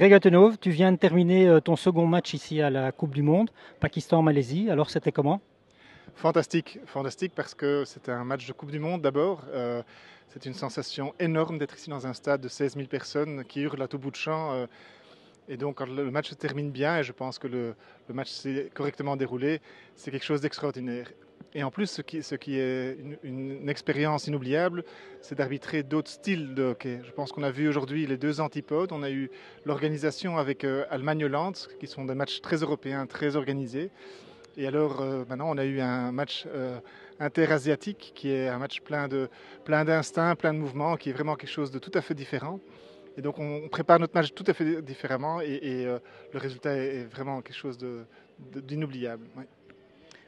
Greg Uitenhove, tu viens de terminer ton second match ici à la Coupe du Monde, Pakistan-Malaisie. Alors c'était comment? Fantastique, fantastique parce que c'était un match de Coupe du Monde d'abord. C'est une sensation énorme d'être ici dans un stade de 16 000 personnes qui hurlent à tout bout de champ. Et donc quand le match se termine bien, et je pense que le match s'est correctement déroulé, c'est quelque chose d'extraordinaire. Et en plus, ce qui est une expérience inoubliable, c'est d'arbitrer d'autres styles de hockey. Je pense qu'on a vu aujourd'hui les deux antipodes. On a eu l'organisation avec Allemagne-Hollande, qui sont des matchs très européens, très organisés. Et alors maintenant, on a eu un match interasiatique qui est un match plein d'instinct, plein de mouvements, qui est vraiment quelque chose de tout à fait différent. Et donc on prépare notre match tout à fait différemment et le résultat est vraiment quelque chose d'inoubliable. Ouais.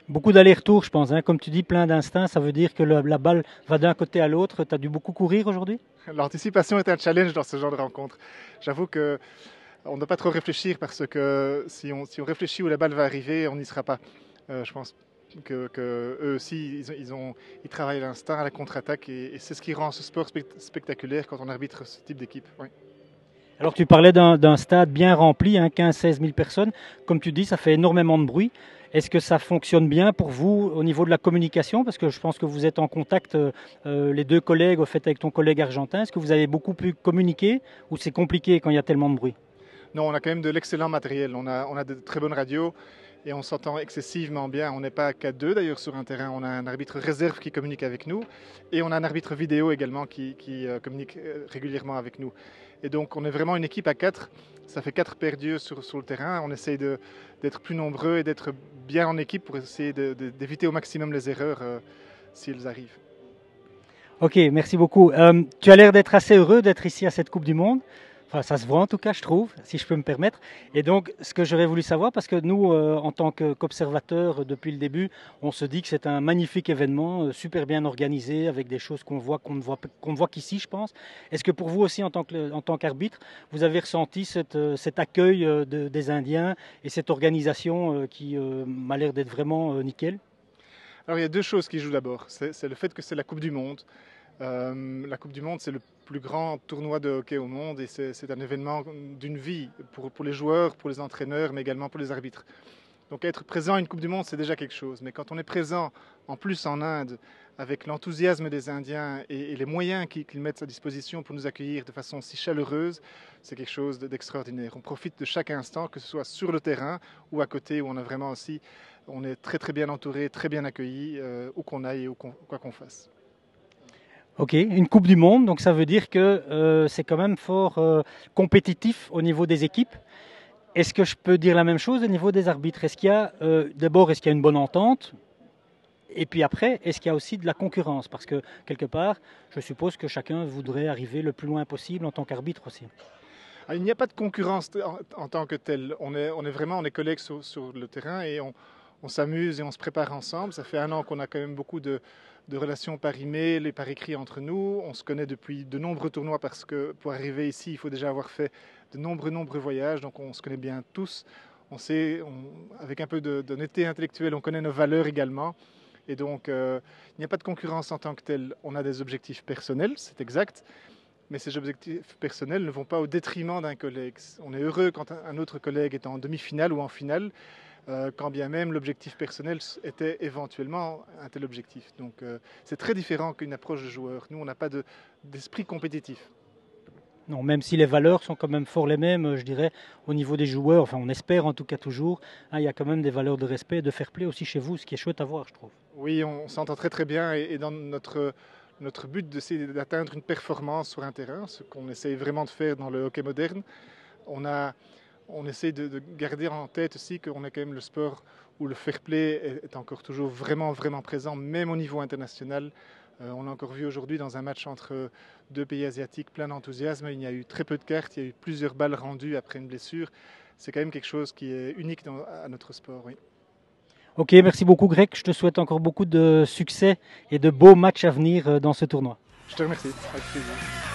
Beaucoup d'allers-retours, je pense. Hein. Comme tu dis, plein d'instinct, ça veut dire que la balle va d'un côté à l'autre. Tu as dû beaucoup courir aujourd'hui? L'anticipation est un challenge dans ce genre de rencontre. J'avoue que on ne doit pas trop réfléchir parce que si on réfléchit où la balle va arriver, on n'y sera pas. Je pense que eux aussi, ils travaillent à l'instinct, à la contre-attaque et c'est ce qui rend ce sport spectaculaire quand on arbitre ce type d'équipe. Oui. Alors tu parlais d'un stade bien rempli, hein, 15-16 000 personnes. Comme tu dis, ça fait énormément de bruit. Est-ce que ça fonctionne bien pour vous au niveau de la communication? Parce que je pense que vous êtes en contact, les deux collègues, au fait, avec ton collègue argentin. Est-ce que vous avez beaucoup pu communiquer ou c'est compliqué quand il y a tellement de bruit? Non, on a quand même de l'excellent matériel. On a de très bonnes radios et on s'entend excessivement bien. On n'est pas qu'à deux d'ailleurs sur un terrain. On a un arbitre réserve qui communique avec nous et on a un arbitre vidéo également qui communique régulièrement avec nous. Et donc on est vraiment une équipe à quatre. Ça fait quatre paires d'yeux sur le terrain. On essaye d'être plus nombreux et d'être bien en équipe pour essayer d'éviter au maximum les erreurs si elles arrivent. Ok, merci beaucoup. Tu as l'air d'être assez heureux d'être ici à cette Coupe du Monde. Enfin, ça se voit en tout cas, je trouve, si je peux me permettre. Et donc, ce que j'aurais voulu savoir, parce que nous, en tant qu'observateurs depuis le début, on se dit que c'est un magnifique événement, super bien organisé, avec des choses qu'on ne voit qu'ici, je pense. Est-ce que pour vous aussi, en tant qu'arbitre, vous avez ressenti cet accueil des Indiens et cette organisation qui m'a l'air d'être vraiment nickel? Alors, il y a deux choses qui jouent d'abord. C'est le fait que c'est la Coupe du Monde. La Coupe du Monde, c'est le plus grand tournoi de hockey au monde et c'est un événement d'une vie pour les joueurs, pour les entraîneurs, mais également pour les arbitres. Donc être présent à une Coupe du Monde, c'est déjà quelque chose. Mais quand on est présent, en plus en Inde, avec l'enthousiasme des Indiens et les moyens qu'ils mettent à disposition pour nous accueillir de façon si chaleureuse, c'est quelque chose d'extraordinaire. On profite de chaque instant, que ce soit sur le terrain ou à côté, où on a vraiment aussi, on est très très bien entouré, très bien accueilli, où qu'on aille et quoi qu'on fasse. Ok, une Coupe du Monde, donc ça veut dire que c'est quand même fort compétitif au niveau des équipes. Est-ce que je peux dire la même chose au niveau des arbitres? Est-ce qu'il y a d'abord est-ce qu'il y a une bonne entente? Et puis après, est-ce qu'il y a aussi de la concurrence? Parce que quelque part, je suppose que chacun voudrait arriver le plus loin possible en tant qu'arbitre aussi. Alors, il n'y a pas de concurrence en tant que telle. On est collègues sur le terrain et on s'amuse et on se prépare ensemble. Ça fait un an qu'on a quand même beaucoup de relations par email et par écrit entre nous. On se connaît depuis de nombreux tournois parce que pour arriver ici, il faut déjà avoir fait de nombreux voyages. Donc on se connaît bien tous. On sait, avec un peu d'honnêteté intellectuelle, on connaît nos valeurs également. Et donc il n'y a pas de concurrence en tant que telle. On a des objectifs personnels, c'est exact. Mais ces objectifs personnels ne vont pas au détriment d'un collègue. On est heureux quand un autre collègue est en demi-finale ou en finale, quand bien même l'objectif personnel était éventuellement un tel objectif. Donc c'est très différent qu'une approche de joueur. Nous, on n'a pas d'esprit compétitif. Non, même si les valeurs sont quand même fort les mêmes, je dirais, au niveau des joueurs, enfin on espère en tout cas toujours, hein, il y a quand même des valeurs de respect et de fair play aussi chez vous, ce qui est chouette à voir, je trouve. Oui, on s'entend très très bien et dans notre but d'atteindre une performance sur un terrain, ce qu'on essaye vraiment de faire dans le hockey moderne, on essaie de garder en tête aussi qu'on est quand même le sport où le fair play est encore toujours vraiment présent, même au niveau international. On l'a encore vu aujourd'hui dans un match entre deux pays asiatiques plein d'enthousiasme. Il y a eu très peu de cartes, il y a eu plusieurs balles rendues après une blessure. C'est quand même quelque chose qui est unique à notre sport, oui. Ok, merci beaucoup Greg, je te souhaite encore beaucoup de succès et de beaux matchs à venir dans ce tournoi. Je te remercie, avec plaisir.